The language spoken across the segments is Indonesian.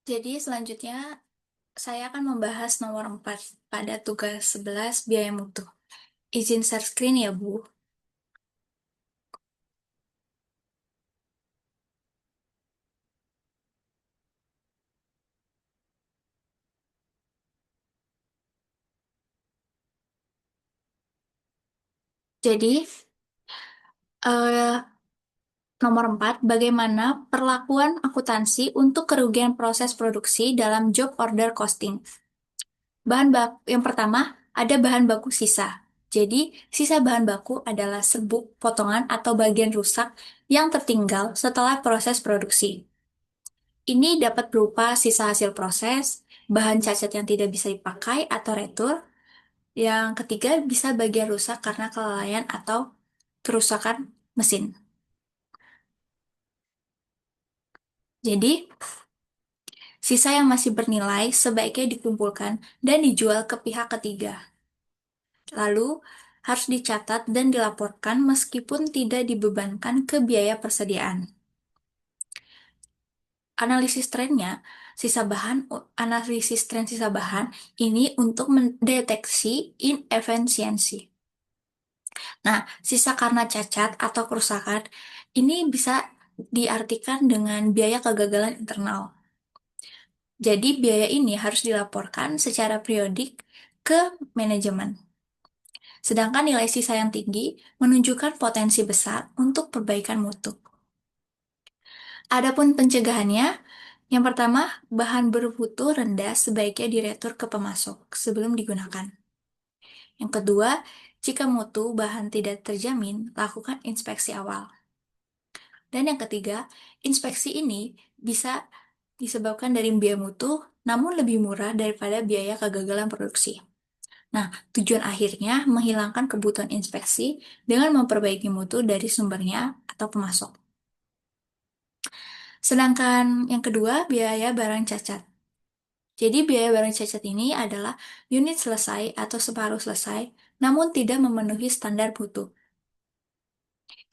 Jadi selanjutnya saya akan membahas nomor 4 pada tugas 11 biaya mutu. Izin share screen ya, Bu. Jadi, eh, nomor 4 bagaimana perlakuan akuntansi untuk kerugian proses produksi dalam job order costing. Yang pertama, ada bahan baku sisa. Jadi, sisa bahan baku adalah serbuk, potongan, atau bagian rusak yang tertinggal setelah proses produksi. Ini dapat berupa sisa hasil proses, bahan cacat yang tidak bisa dipakai atau retur. Yang ketiga bisa bagian rusak karena kelalaian atau kerusakan mesin. Jadi, sisa yang masih bernilai sebaiknya dikumpulkan dan dijual ke pihak ketiga. Lalu, harus dicatat dan dilaporkan meskipun tidak dibebankan ke biaya persediaan. Analisis trennya, analisis tren sisa bahan ini untuk mendeteksi inefisiensi. Nah, sisa karena cacat atau kerusakan ini bisa diartikan dengan biaya kegagalan internal. Jadi, biaya ini harus dilaporkan secara periodik ke manajemen. Sedangkan nilai sisa yang tinggi menunjukkan potensi besar untuk perbaikan mutu. Adapun pencegahannya, yang pertama, bahan bermutu rendah sebaiknya diretur ke pemasok sebelum digunakan. Yang kedua, jika mutu bahan tidak terjamin, lakukan inspeksi awal. Dan yang ketiga, inspeksi ini bisa disebabkan dari biaya mutu, namun lebih murah daripada biaya kegagalan produksi. Nah, tujuan akhirnya menghilangkan kebutuhan inspeksi dengan memperbaiki mutu dari sumbernya atau pemasok. Sedangkan yang kedua, biaya barang cacat. Jadi, biaya barang cacat ini adalah unit selesai atau separuh selesai, namun tidak memenuhi standar mutu.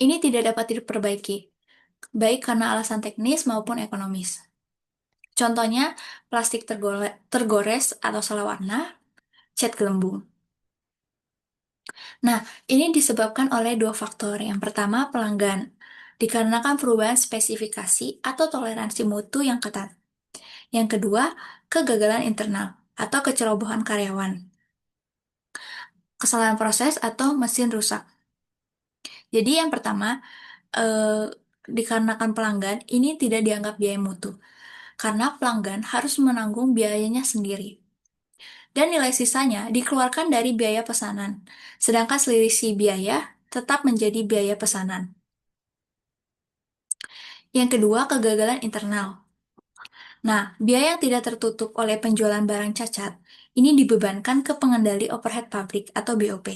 Ini tidak dapat diperbaiki, baik karena alasan teknis maupun ekonomis. Contohnya, plastik tergores atau salah warna, cat gelembung. Nah, ini disebabkan oleh dua faktor. Yang pertama, pelanggan. Dikarenakan perubahan spesifikasi atau toleransi mutu yang ketat. Yang kedua, kegagalan internal atau kecerobohan karyawan. Kesalahan proses atau mesin rusak. Jadi yang pertama, dikarenakan pelanggan, ini tidak dianggap biaya mutu. Karena pelanggan harus menanggung biayanya sendiri. Dan nilai sisanya dikeluarkan dari biaya pesanan. Sedangkan selisih biaya tetap menjadi biaya pesanan. Yang kedua, kegagalan internal. Nah, biaya yang tidak tertutup oleh penjualan barang cacat ini dibebankan ke pengendali overhead pabrik atau BOP.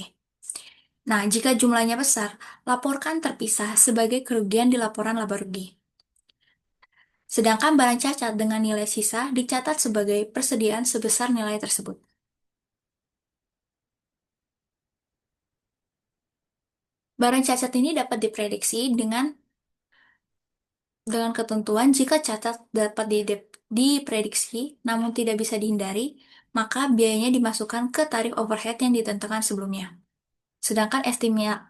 Nah, jika jumlahnya besar, laporkan terpisah sebagai kerugian di laporan laba rugi. Sedangkan barang cacat dengan nilai sisa dicatat sebagai persediaan sebesar nilai tersebut. Barang cacat ini dapat diprediksi dengan ketentuan jika cacat dapat diprediksi namun tidak bisa dihindari, maka biayanya dimasukkan ke tarif overhead yang ditentukan sebelumnya. Sedangkan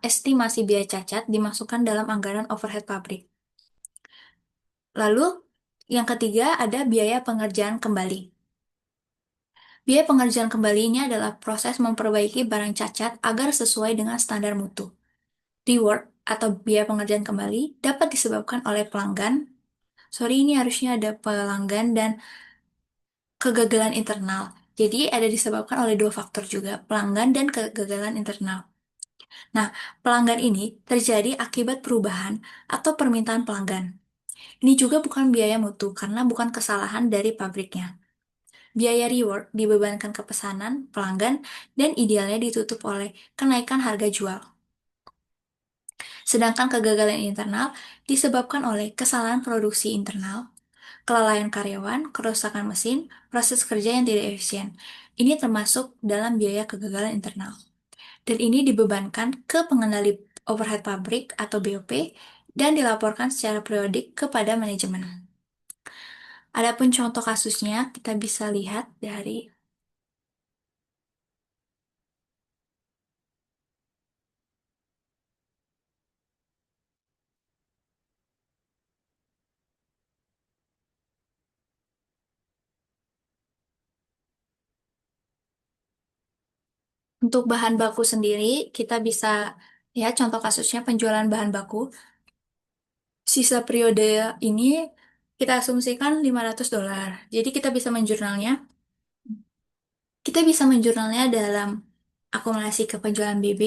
estimasi biaya cacat dimasukkan dalam anggaran overhead pabrik. Lalu, yang ketiga ada biaya pengerjaan kembali. Biaya pengerjaan kembali ini adalah proses memperbaiki barang cacat agar sesuai dengan standar mutu. Reward atau biaya pengerjaan kembali dapat disebabkan oleh pelanggan. Sorry, ini harusnya ada pelanggan dan kegagalan internal. Jadi ada disebabkan oleh dua faktor juga, pelanggan dan kegagalan internal. Nah, pelanggan ini terjadi akibat perubahan atau permintaan pelanggan. Ini juga bukan biaya mutu karena bukan kesalahan dari pabriknya. Biaya reward dibebankan ke pesanan, pelanggan, dan idealnya ditutup oleh kenaikan harga jual. Sedangkan kegagalan internal disebabkan oleh kesalahan produksi internal, kelalaian karyawan, kerusakan mesin, proses kerja yang tidak efisien. Ini termasuk dalam biaya kegagalan internal. Dan ini dibebankan ke pengendali overhead pabrik atau BOP dan dilaporkan secara periodik kepada manajemen. Adapun contoh kasusnya, kita bisa lihat dari untuk bahan baku sendiri, kita bisa lihat contoh kasusnya penjualan bahan baku. Sisa periode ini kita asumsikan $500. Jadi kita bisa menjurnalnya dalam akumulasi ke penjualan BB,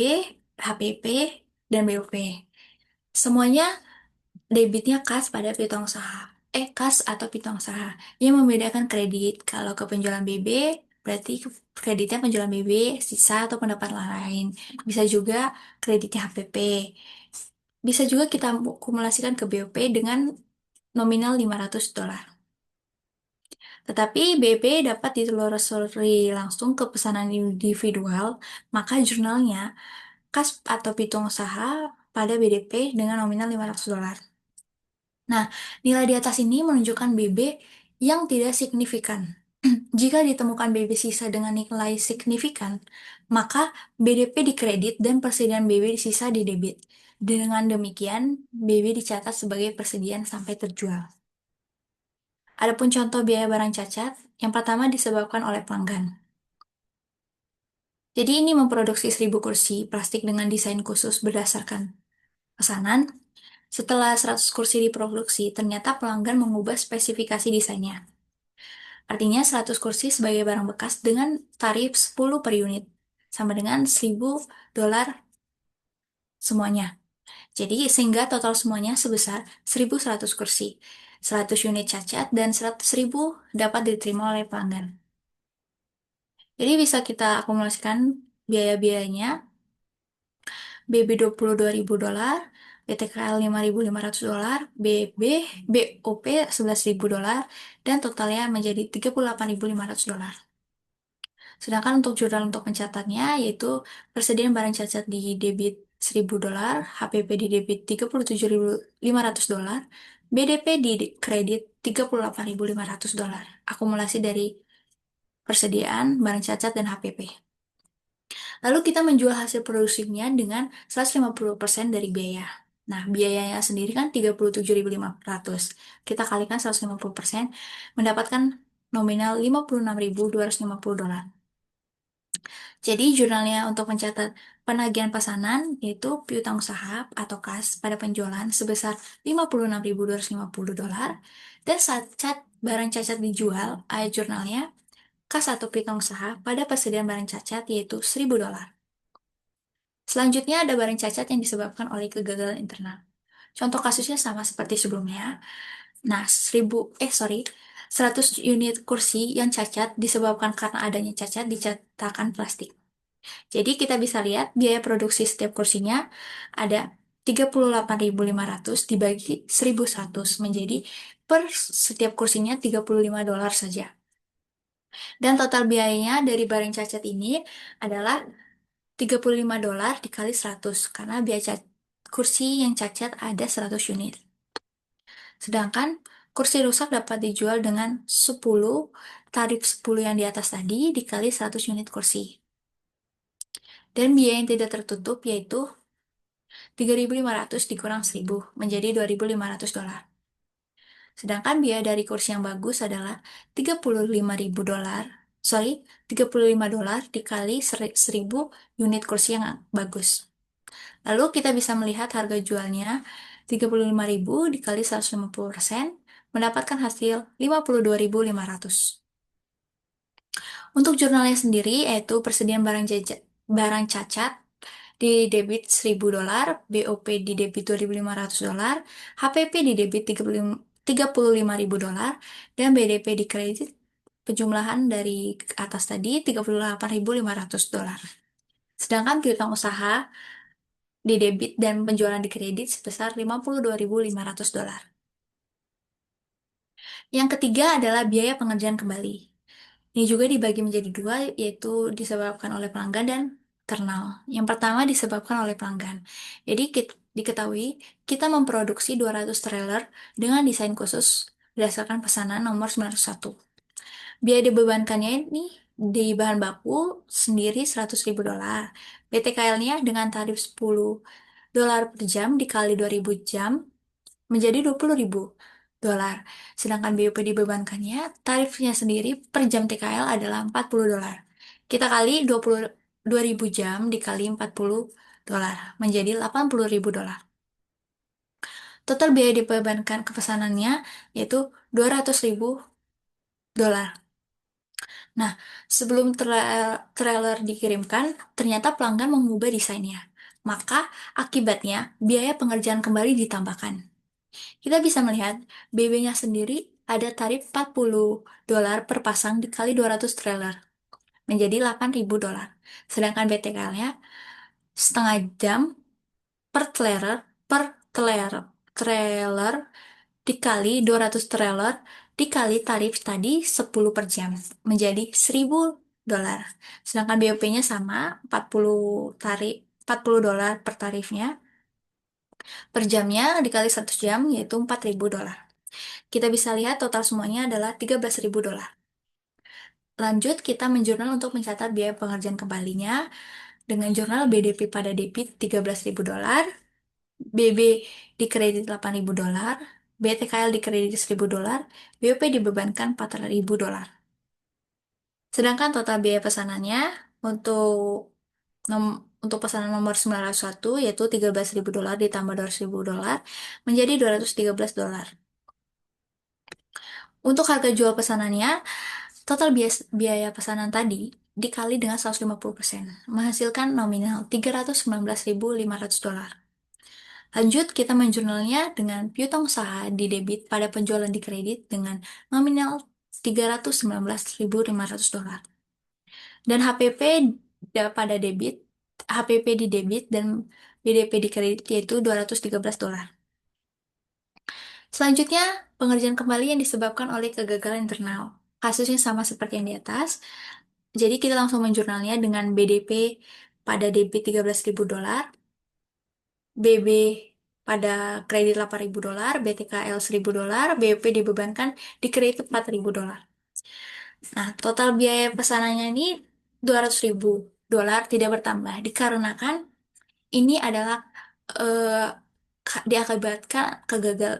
HPP, dan BOP. Semuanya debitnya kas pada piutang usaha. Kas atau piutang usaha. Yang membedakan kredit. Kalau ke penjualan BB, berarti kreditnya penjualan BB, sisa atau pendapatan lain. Bisa juga kreditnya HPP. Bisa juga kita akumulasikan ke BOP dengan nominal $500. Tetapi BP dapat ditelusuri langsung ke pesanan individual, maka jurnalnya kas atau pitung usaha pada BDP dengan nominal $500. Nah, nilai di atas ini menunjukkan BB yang tidak signifikan. Jika ditemukan BB sisa dengan nilai signifikan, maka BDP dikredit dan persediaan BB sisa didebit. Dengan demikian, BB dicatat sebagai persediaan sampai terjual. Adapun contoh biaya barang cacat, yang pertama disebabkan oleh pelanggan. Jadi ini memproduksi 1.000 kursi plastik dengan desain khusus berdasarkan pesanan. Setelah 100 kursi diproduksi, ternyata pelanggan mengubah spesifikasi desainnya. Artinya 100 kursi sebagai barang bekas dengan tarif 10 per unit, sama dengan $1.000 semuanya. Jadi sehingga total semuanya sebesar 1.100 kursi. 100 unit cacat dan 100.000 dapat diterima oleh pelanggan. Jadi bisa kita akumulasikan biaya-biayanya. BB $22.000, BTKL $5.500, BOP $11.000, dan totalnya menjadi $38.500. Sedangkan untuk jurnal untuk pencatatnya, yaitu persediaan barang cacat di debit $1.000, HPP di debit $37.500, BDP di kredit $38.500. Akumulasi dari persediaan barang cacat dan HPP. Lalu kita menjual hasil produksinya dengan 150% dari biaya. Nah, biayanya sendiri kan 37.500. Kita kalikan 150%, mendapatkan nominal $56.250. Jadi, jurnalnya untuk mencatat penagihan pesanan yaitu piutang usaha atau kas pada penjualan sebesar $56.250. Dan saat barang cacat dijual, ayat jurnalnya kas atau piutang usaha pada persediaan barang cacat yaitu $1.000. Selanjutnya ada barang cacat yang disebabkan oleh kegagalan internal. Contoh kasusnya sama seperti sebelumnya. Nah, 100 unit kursi yang cacat disebabkan karena adanya cacat di cetakan plastik. Jadi kita bisa lihat biaya produksi setiap kursinya ada 38.500 dibagi 1.100 menjadi per setiap kursinya $35 saja. Dan total biayanya dari barang cacat ini adalah $35 dikali 100 karena biaya kursi yang cacat ada 100 unit. Sedangkan kursi rusak dapat dijual dengan 10 tarif 10 yang di atas tadi dikali 100 unit kursi. Dan biaya yang tidak tertutup yaitu 3.500 dikurang 1.000 menjadi $2.500. Sedangkan biaya dari kursi yang bagus adalah $35.000. Sorry, $35 dikali 1.000 unit kursi yang bagus. Lalu kita bisa melihat harga jualnya 35.000 dikali 150%, mendapatkan hasil 52.500. Untuk jurnalnya sendiri, yaitu persediaan barang cacat di debit $1.000, BOP di debit $2.500, HPP di debit $35.000, dan BDP di kredit penjumlahan dari atas tadi $38.500. Sedangkan piutang usaha di debit dan penjualan di kredit sebesar $52.500. Yang ketiga adalah biaya pengerjaan kembali. Ini juga dibagi menjadi dua, yaitu disebabkan oleh pelanggan dan internal. Yang pertama disebabkan oleh pelanggan. Jadi diketahui kita memproduksi 200 trailer dengan desain khusus berdasarkan pesanan nomor 901. Biaya dibebankannya ini di bahan baku sendiri 100.000 dolar. BTKL-nya dengan tarif 10 dolar per jam dikali 2.000 jam menjadi 20.000 dolar. Sedangkan BUP dibebankannya, tarifnya sendiri per jam TKL adalah 40 dolar. Kita kali 22.000 jam dikali 40 dolar menjadi 80.000 dolar. Total biaya dibebankan ke pesanannya yaitu 200.000 dolar. Nah, sebelum trailer dikirimkan, ternyata pelanggan mengubah desainnya. Maka akibatnya biaya pengerjaan kembali ditambahkan. Kita bisa melihat BB-nya sendiri ada tarif 40 dolar per pasang dikali 200 trailer menjadi 8.000 dolar. Sedangkan BTKL-nya setengah jam per trailer dikali 200 trailer dikali tarif tadi 10 per jam menjadi 1.000 dolar. Sedangkan BOP-nya sama 40 dolar per tarifnya per jamnya dikali 100 jam yaitu 4.000 dolar. Kita bisa lihat total semuanya adalah 13.000 dolar. Lanjut, kita menjurnal untuk mencatat biaya pengerjaan kembalinya dengan jurnal BDP pada debit 13.000 dolar, BB di kredit 8.000 dolar, BTKL di kredit 1.000 dolar, BOP dibebankan 4.000 dolar. Sedangkan total biaya pesanannya untuk untuk pesanan nomor 901 yaitu 13.000 dolar ditambah 200.000 dolar menjadi 213 dolar. Untuk harga jual pesanannya, total biaya pesanan tadi dikali dengan 150%, menghasilkan nominal 319.500 dolar. Lanjut, kita menjurnalnya dengan piutang usaha di debit pada penjualan di kredit dengan nominal 319.500 dolar. Dan pada debit, HPP di debit dan BDP di kredit yaitu 213 dolar. Selanjutnya, pengerjaan kembali yang disebabkan oleh kegagalan internal. Kasusnya sama seperti yang di atas. Jadi kita langsung menjurnalnya dengan BDP pada debit 13.000 dolar, BB pada kredit 8.000 dolar, BTKL 1.000 dolar, BOP dibebankan di kredit 4.000 dolar. Nah, total biaya pesanannya ini 200.000 dolar tidak bertambah dikarenakan ini adalah eh,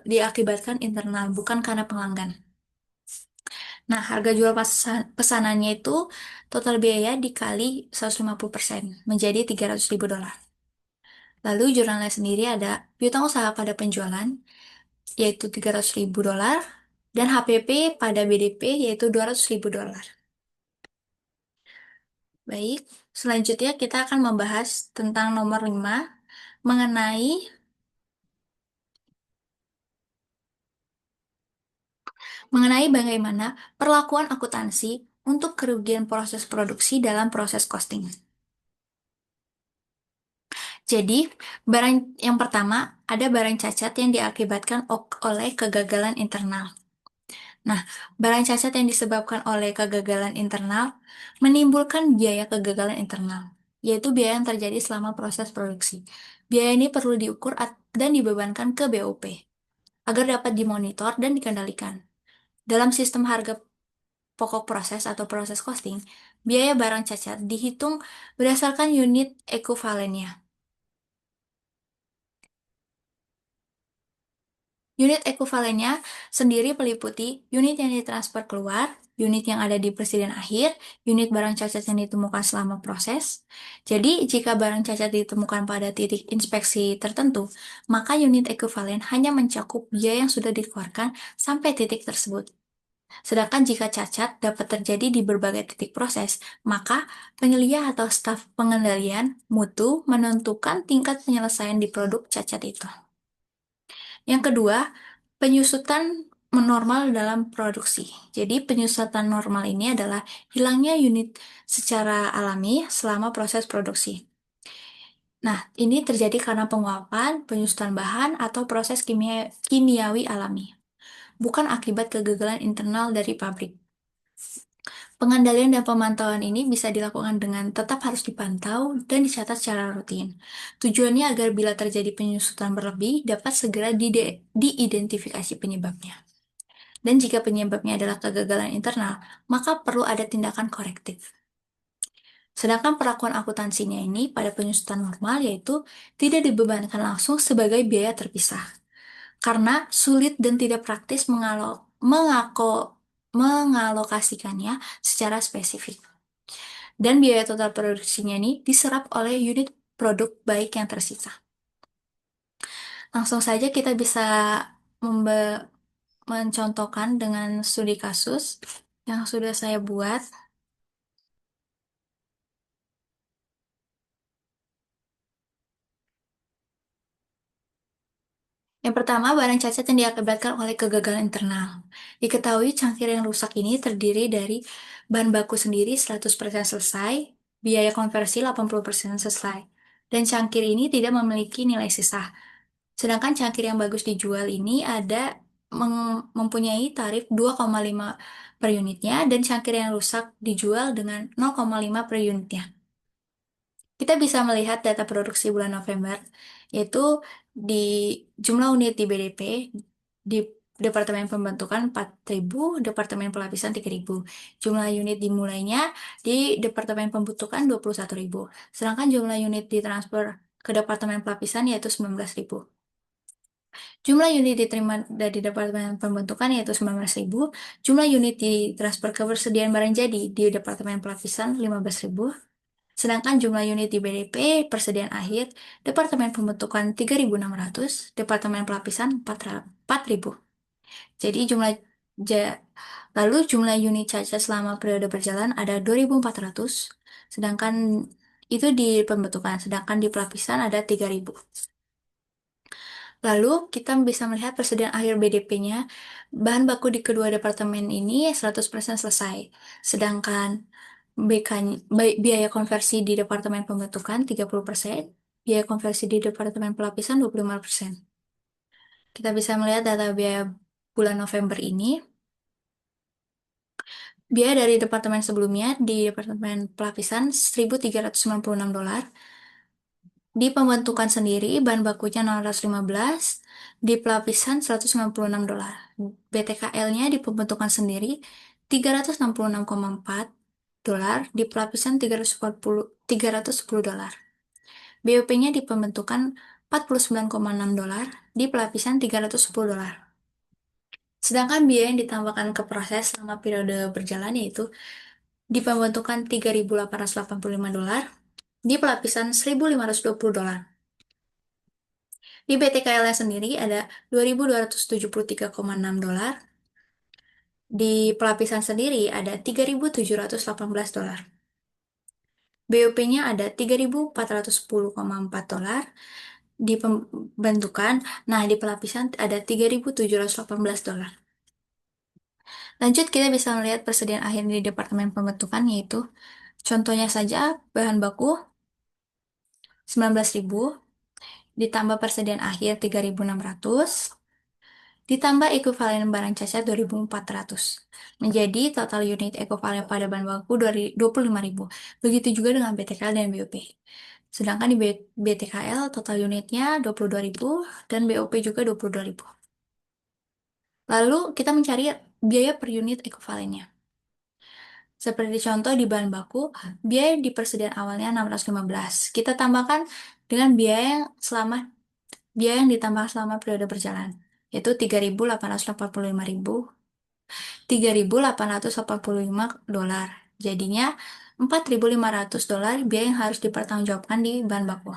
diakibatkan internal bukan karena pelanggan. Nah, harga jual pesanannya itu total biaya dikali 150% menjadi 300.000 dolar. Lalu jurnalnya sendiri ada piutang usaha pada penjualan yaitu 300.000 dolar dan HPP pada BDP yaitu 200.000 dolar. Baik, selanjutnya kita akan membahas tentang nomor 5 mengenai mengenai bagaimana perlakuan akuntansi untuk kerugian proses produksi dalam proses costing. Jadi, barang yang pertama ada barang cacat yang diakibatkan oleh kegagalan internal. Nah, barang cacat yang disebabkan oleh kegagalan internal menimbulkan biaya kegagalan internal, yaitu biaya yang terjadi selama proses produksi. Biaya ini perlu diukur dan dibebankan ke BOP agar dapat dimonitor dan dikendalikan. Dalam sistem harga pokok proses atau proses costing, biaya barang cacat dihitung berdasarkan unit ekuivalennya. Unit ekuivalennya sendiri meliputi unit yang ditransfer keluar, unit yang ada di presiden akhir, unit barang cacat yang ditemukan selama proses. Jadi, jika barang cacat ditemukan pada titik inspeksi tertentu, maka unit ekuivalen hanya mencakup biaya yang sudah dikeluarkan sampai titik tersebut. Sedangkan jika cacat dapat terjadi di berbagai titik proses, maka penyelia atau staf pengendalian mutu menentukan tingkat penyelesaian di produk cacat itu. Yang kedua, penyusutan normal dalam produksi. Jadi, penyusutan normal ini adalah hilangnya unit secara alami selama proses produksi. Nah, ini terjadi karena penguapan, penyusutan bahan, atau proses kimiawi alami, bukan akibat kegagalan internal dari pabrik. Pengendalian dan pemantauan ini bisa dilakukan dengan tetap harus dipantau dan dicatat secara rutin. Tujuannya agar bila terjadi penyusutan berlebih, dapat segera diidentifikasi penyebabnya. Dan jika penyebabnya adalah kegagalan internal, maka perlu ada tindakan korektif. Sedangkan perlakuan akuntansinya ini pada penyusutan normal yaitu tidak dibebankan langsung sebagai biaya terpisah. Karena sulit dan tidak praktis mengalokasikannya secara spesifik. Dan biaya total produksinya ini diserap oleh unit produk baik yang tersisa. Langsung saja kita bisa mencontohkan dengan studi kasus yang sudah saya buat. Yang pertama, barang cacat yang diakibatkan oleh kegagalan internal. Diketahui cangkir yang rusak ini terdiri dari bahan baku sendiri 100% selesai, biaya konversi 80% selesai, dan cangkir ini tidak memiliki nilai sisa. Sedangkan cangkir yang bagus dijual ini mempunyai tarif 2,5 per unitnya dan cangkir yang rusak dijual dengan 0,5 per unitnya. Kita bisa melihat data produksi bulan November, yaitu di jumlah unit di BDP, di Departemen Pembentukan 4.000, Departemen Pelapisan 3.000. Jumlah unit dimulainya di Departemen Pembentukan 21.000. Sedangkan jumlah unit ditransfer ke Departemen Pelapisan yaitu 19.000. Jumlah unit diterima dari Departemen Pembentukan yaitu 19.000. Jumlah unit ditransfer ke persediaan barang jadi di Departemen Pelapisan 15.000. Sedangkan jumlah unit di BDP, persediaan akhir, Departemen Pembentukan 3.600, Departemen Pelapisan 4.000. Jadi ja- lalu jumlah unit cacat selama periode berjalan ada 2.400, sedangkan itu di pembentukan, sedangkan di pelapisan ada 3.000. Lalu kita bisa melihat persediaan akhir BDP-nya, bahan baku di kedua departemen ini 100% selesai. Sedangkan biaya konversi di departemen pembentukan 30%, biaya konversi di departemen pelapisan 25%. Kita bisa melihat data biaya bulan November ini. Biaya dari departemen sebelumnya di departemen pelapisan $1.396. Di pembentukan sendiri, bahan bakunya 615, di pelapisan $196. BTKL-nya di pembentukan sendiri 366,4 dolar, di pelapisan 310 dolar. BOP-nya di pembentukan 49,6 dolar, di pelapisan 310 dolar. Sedangkan biaya yang ditambahkan ke proses selama periode berjalan yaitu di pembentukan 3.885 dolar, di pelapisan 1.520 dolar. Di BTKL-nya sendiri ada 2.273,6 dolar. Di pelapisan sendiri ada 3.718 dolar. BOP-nya ada 3.410,4 dolar. Di pembentukan, nah di pelapisan ada 3.718 dolar. Lanjut, kita bisa melihat persediaan akhir di Departemen Pembentukan, yaitu contohnya saja bahan baku 19.000, ditambah persediaan akhir 3.600, ditambah ekuivalen barang cacat 2.400. Menjadi total unit ekuivalen pada bahan baku 25.000. Begitu juga dengan BTKL dan BOP. Sedangkan di BTKL total unitnya 22.000 dan BOP juga 22.000. Lalu kita mencari biaya per unit ekuivalennya. Seperti contoh di bahan baku, biaya di persediaan awalnya 615. Kita tambahkan dengan biaya yang ditambah selama periode berjalan, yaitu 3.885 dolar. Jadinya 4.500 dolar biaya yang harus dipertanggungjawabkan di bahan baku.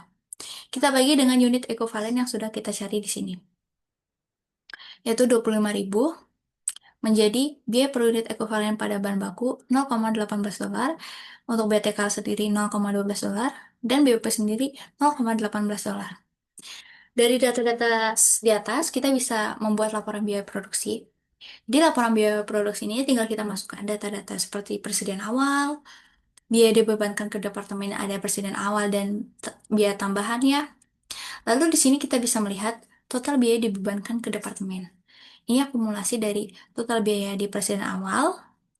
Kita bagi dengan unit ekivalen yang sudah kita cari di sini, yaitu 25.000 menjadi biaya per unit ekivalen pada bahan baku 0,18 dolar, untuk BTK sendiri 0,12 dolar, dan BOP sendiri 0,18 dolar. Dari data-data di atas, kita bisa membuat laporan biaya produksi. Di laporan biaya produksi ini tinggal kita masukkan data-data seperti persediaan awal, biaya dibebankan ke departemen ada persediaan awal dan biaya tambahannya. Lalu di sini kita bisa melihat total biaya dibebankan ke departemen. Ini akumulasi dari total biaya di persediaan awal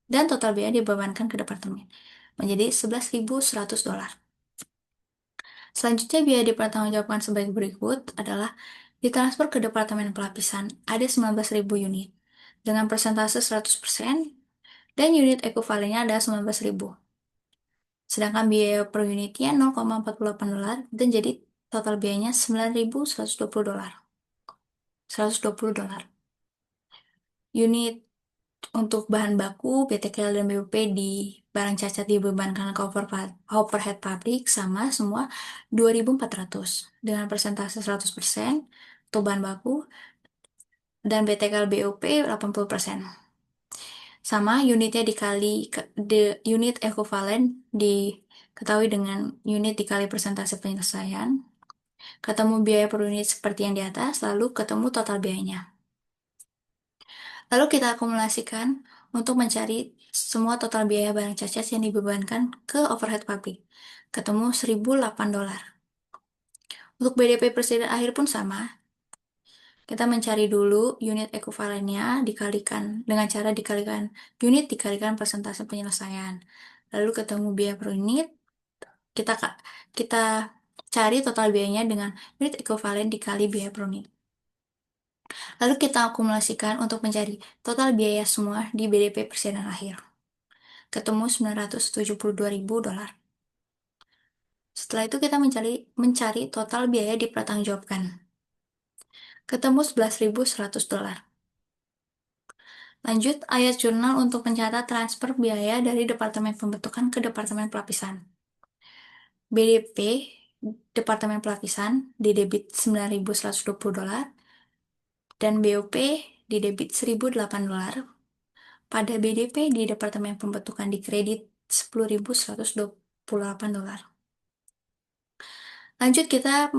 dan total biaya dibebankan ke departemen menjadi 11.100 dolar. Selanjutnya biaya dipertanggungjawabkan sebagai berikut adalah ditransfer ke Departemen Pelapisan ada 19.000 unit dengan persentase 100%, dan unit ekuivalennya adalah 19.000. Sedangkan biaya per unitnya 0,48 dolar, dan jadi total biayanya 9.120 dolar. 120 dolar. Unit untuk bahan baku, BTKL dan BUP di barang cacat dibebankan ke overhead pabrik sama semua 2.400 dengan persentase 100% untuk bahan baku, dan BTKL BUP 80%. Sama unitnya dikali unit ekuivalen diketahui dengan unit dikali persentase penyelesaian, ketemu biaya per unit seperti yang di atas, lalu ketemu total biayanya. Lalu kita akumulasikan untuk mencari semua total biaya barang cacat yang dibebankan ke overhead pabrik. Ketemu 1.008 dolar. Untuk BDP persediaan akhir pun sama. Kita mencari dulu unit ekuivalennya dikalikan dengan cara dikalikan unit dikalikan persentase penyelesaian. Lalu ketemu biaya per unit, kita kita cari total biayanya dengan unit ekuivalen dikali biaya per unit. Lalu kita akumulasikan untuk mencari total biaya semua di BDP persediaan akhir. Ketemu 972.000 dolar. Setelah itu kita mencari total biaya dipertanggungjawabkan. Ketemu 11.100 dolar. Lanjut, ayat jurnal untuk mencatat transfer biaya dari Departemen Pembentukan ke Departemen Pelapisan. BDP, Departemen Pelapisan, didebit 9.120 dolar, dan BOP didebit 1.008 dolar. Pada BDP di Departemen Pembentukan dikredit 10.128 dolar. Lanjut, kita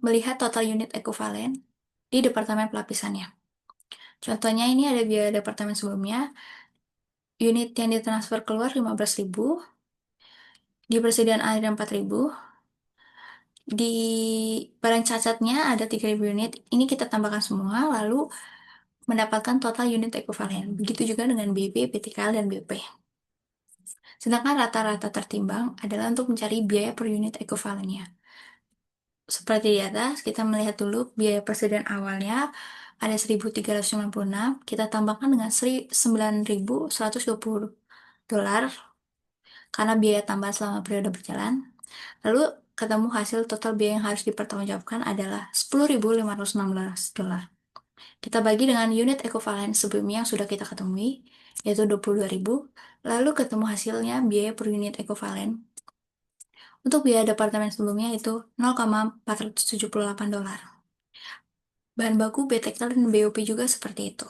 melihat total unit ekuivalen di Departemen Pelapisannya. Contohnya ini ada biaya departemen sebelumnya, unit yang ditransfer keluar 15.000, di persediaan air 4.000, di barang cacatnya ada 3.000 unit, ini kita tambahkan semua, lalu mendapatkan total unit ekuivalen. Begitu juga dengan BB, BTKL, dan BP. Sedangkan rata-rata tertimbang adalah untuk mencari biaya per unit ekuivalennya. Seperti di atas, kita melihat dulu biaya persediaan awalnya ada 1.396, kita tambahkan dengan 9.120 dolar karena biaya tambahan selama periode berjalan. Lalu ketemu hasil total biaya yang harus dipertanggungjawabkan adalah 10.516 dolar. Kita bagi dengan unit ekuivalen sebelumnya yang sudah kita ketemui, yaitu 22.000. Lalu ketemu hasilnya biaya per unit ekuivalen. Untuk biaya departemen sebelumnya itu 0,478 dolar. Bahan baku, BTK, dan BOP juga seperti itu.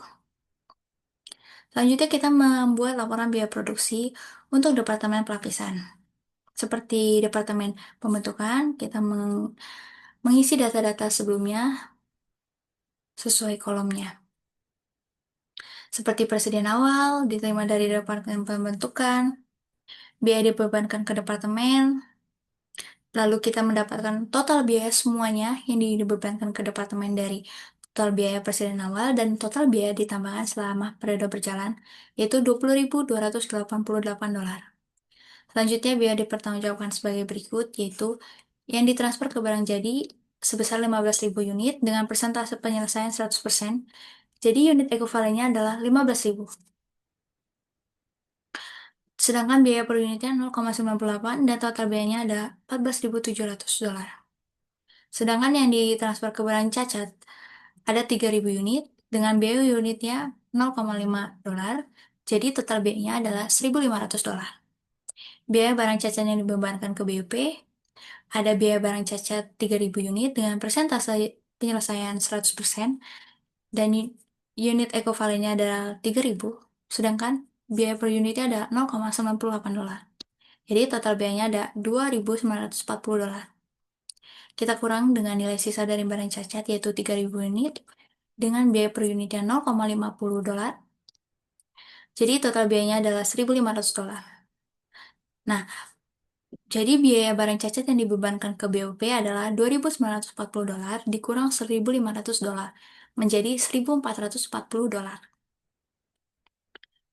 Selanjutnya kita membuat laporan biaya produksi untuk Departemen Pelapisan. Seperti Departemen Pembentukan, kita mengisi data-data sebelumnya sesuai kolomnya. Seperti persediaan awal, diterima dari Departemen Pembentukan, biaya dibebankan ke Departemen, lalu kita mendapatkan total biaya semuanya yang dibebankan ke Departemen dari total biaya persediaan awal dan total biaya ditambahkan selama periode berjalan, yaitu 20.288 dolar. Selanjutnya, biaya dipertanggungjawabkan sebagai berikut, yaitu yang ditransfer ke barang jadi sebesar 15.000 unit dengan persentase penyelesaian 100%. Jadi unit ekuivalennya adalah 15.000. Sedangkan biaya per unitnya 0,98 dan total biayanya ada 14.700 dolar. Sedangkan yang ditransfer ke barang cacat ada 3.000 unit dengan biaya unitnya 0,5 dolar. Jadi total biayanya adalah 1.500 dolar. Biaya barang cacat yang dibebankan ke BUP ada biaya barang cacat 3.000 unit dengan persentase penyelesaian 100% dan unit ekuivalennya adalah 3.000, sedangkan biaya per unitnya ada 0,98 dolar. Jadi total biayanya ada 2.940 dolar. Kita kurang dengan nilai sisa dari barang cacat yaitu 3.000 unit dengan biaya per unitnya 0,50 dolar. Jadi total biayanya adalah 1.500 dolar. Nah, jadi biaya barang cacat yang dibebankan ke BOP adalah 2.940 dolar dikurang 1.500 dolar menjadi 1.440 dolar.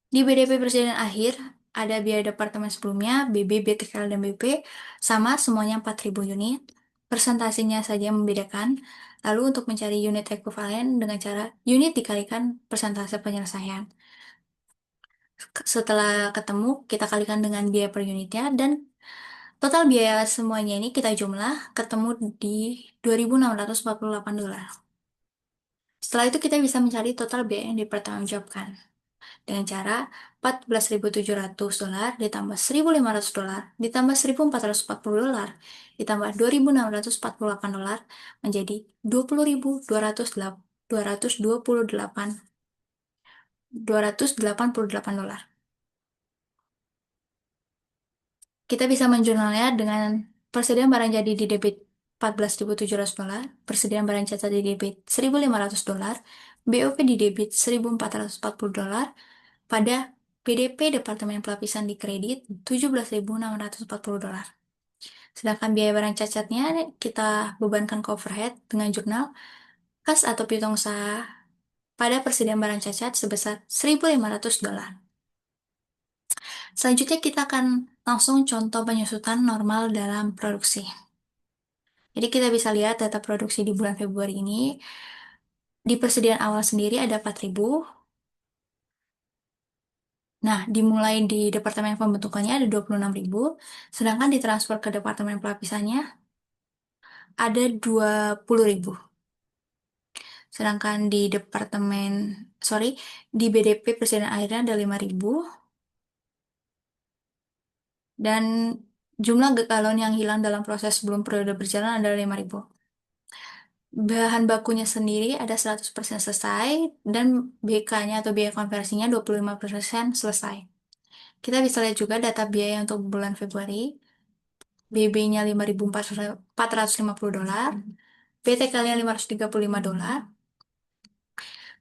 Di BDP persediaan akhir ada biaya departemen sebelumnya, BB, BTKL, dan BP sama semuanya 4.000 unit. Persentasenya saja yang membedakan. Lalu untuk mencari unit ekuivalen dengan cara unit dikalikan persentase penyelesaian. Setelah ketemu, kita kalikan dengan biaya per unitnya dan total biaya semuanya ini kita jumlah ketemu di 2.648 dolar. Setelah itu kita bisa mencari total biaya yang dipertanggungjawabkan dengan cara 14.700 dolar ditambah 1.500 dolar ditambah 1.440 dolar ditambah 2.648 dolar menjadi 280.228 dolar. Kita bisa menjurnalnya dengan persediaan barang jadi di debit 14.700 dolar, persediaan barang jasa di debit 1.500 dolar, BOP di debit 1.440 dolar, pada PDP Departemen Pelapisan di kredit 17.640 dolar. Sedangkan biaya barang cacatnya kita bebankan ke overhead dengan jurnal kas atau piutang usaha pada persediaan barang cacat sebesar 1.500 dolar. Selanjutnya kita akan langsung contoh penyusutan normal dalam produksi. Jadi kita bisa lihat data produksi di bulan Februari ini. Di persediaan awal sendiri ada 4.000. Nah, dimulai di departemen pembentukannya ada 26.000. Sedangkan ditransfer ke departemen pelapisannya ada 20.000. Sedangkan di di BDP persediaan akhirnya ada 5.000. Dan jumlah galon yang hilang dalam proses sebelum periode berjalan adalah 5.000. Bahan bakunya sendiri ada 100% selesai dan BK-nya atau biaya konversinya 25% selesai. Kita bisa lihat juga data biaya untuk bulan Februari. BB-nya 5.450 dolar, BTK-nya 535 dolar,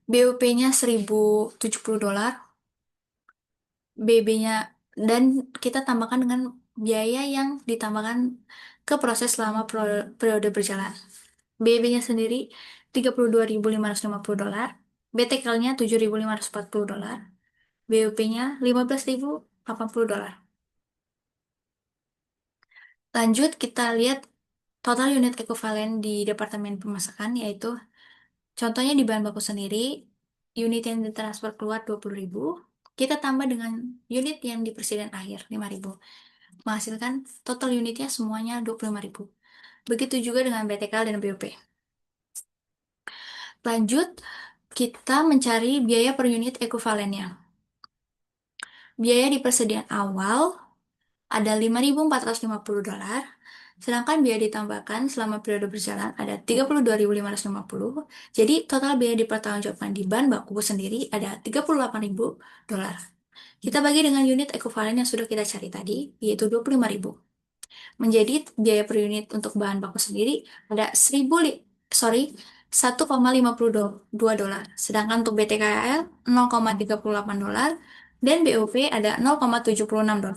BUP-nya 1.070 dolar, BB-nya dan kita tambahkan dengan biaya yang ditambahkan ke proses selama periode berjalan. BB-nya sendiri 32.550 dolar, BTK-nya 7.540 dolar, BUP-nya 15.080 dolar. Lanjut kita lihat total unit ekuivalen di Departemen Pemasakan yaitu contohnya di bahan baku sendiri unit yang ditransfer keluar 20.000, kita tambah dengan unit yang di persediaan akhir 5.000, menghasilkan total unitnya semuanya 25.000. Begitu juga dengan BTK dan BOP. Lanjut, kita mencari biaya per unit ekuivalennya. Biaya di persediaan awal ada 5.450 dolar, sedangkan biaya ditambahkan selama periode berjalan ada 32.550. Jadi total biaya dipertanggungjawabkan di bahan baku sendiri ada 38.000 dolar. Kita bagi dengan unit ekuivalen yang sudah kita cari tadi, yaitu 25.000. Menjadi biaya per unit untuk bahan baku sendiri ada 1,52 dolar. Sedangkan untuk BTKL 0,38 dolar dan BOP ada 0,76 dolar.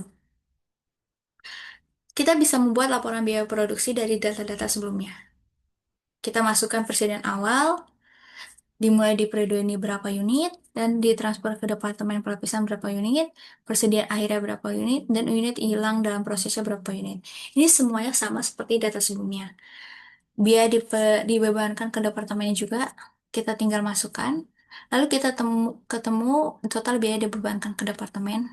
Kita bisa membuat laporan biaya produksi dari data-data sebelumnya. Kita masukkan persediaan awal, dimulai di periode ini berapa unit, dan ditransfer ke departemen pelapisan berapa unit, persediaan akhirnya berapa unit, dan unit hilang dalam prosesnya berapa unit. Ini semuanya sama seperti data sebelumnya. Biaya dibebankan ke departemennya juga, kita tinggal masukkan, lalu kita ketemu total biaya dibebankan ke departemen.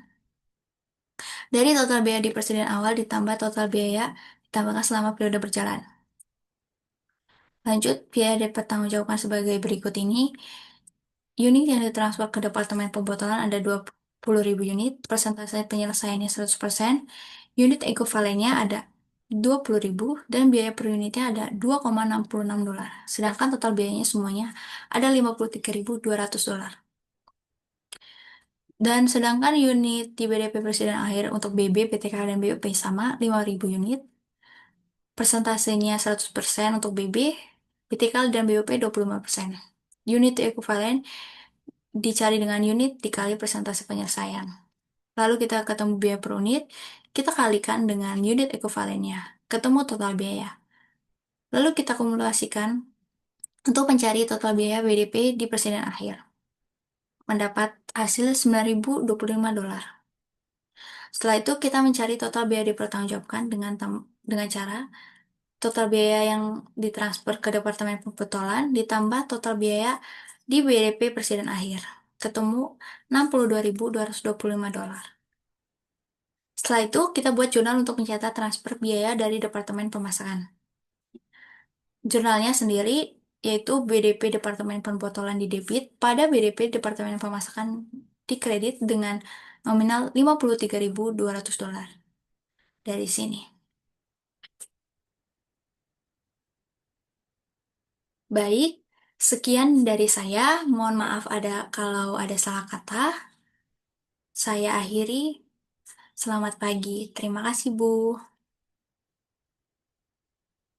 Dari total biaya di persediaan awal ditambah total biaya ditambahkan selama periode berjalan. Lanjut, biaya dipertanggungjawabkan sebagai berikut ini. Unit yang ditransfer ke Departemen Pembotolan ada 20.000 unit, persentase penyelesaiannya 100%, unit ekuivalennya ada 20.000, dan biaya per unitnya ada 2,66 dolar. Sedangkan total biayanya semuanya ada 53.200 dolar. Dan sedangkan unit di BDP Presiden akhir untuk BB, PTK, dan BUP sama 5.000 unit, persentasenya 100% untuk BB, PTK, dan BUP 25%. Unit ekuivalen dicari dengan unit dikali persentase penyelesaian. Lalu kita ketemu biaya per unit, kita kalikan dengan unit ekuivalennya, ketemu total biaya. Lalu kita kumulasikan untuk mencari total biaya BDP di persediaan akhir. Mendapat hasil 9.025 dolar. Setelah itu kita mencari total biaya dipertanggungjawabkan dengan cara total biaya yang ditransfer ke Departemen Pembetulan ditambah total biaya di BDP Presiden akhir. Ketemu 62.225 dolar. Setelah itu, kita buat jurnal untuk mencatat transfer biaya dari Departemen Pemasakan. Jurnalnya sendiri yaitu BDP Departemen Pembotolan di debit pada BDP Departemen Pemasakan di kredit dengan nominal 53.200 dolar. Dari sini. Baik, sekian dari saya. Mohon maaf kalau ada salah kata. Saya akhiri. Selamat pagi. Terima kasih, Bu.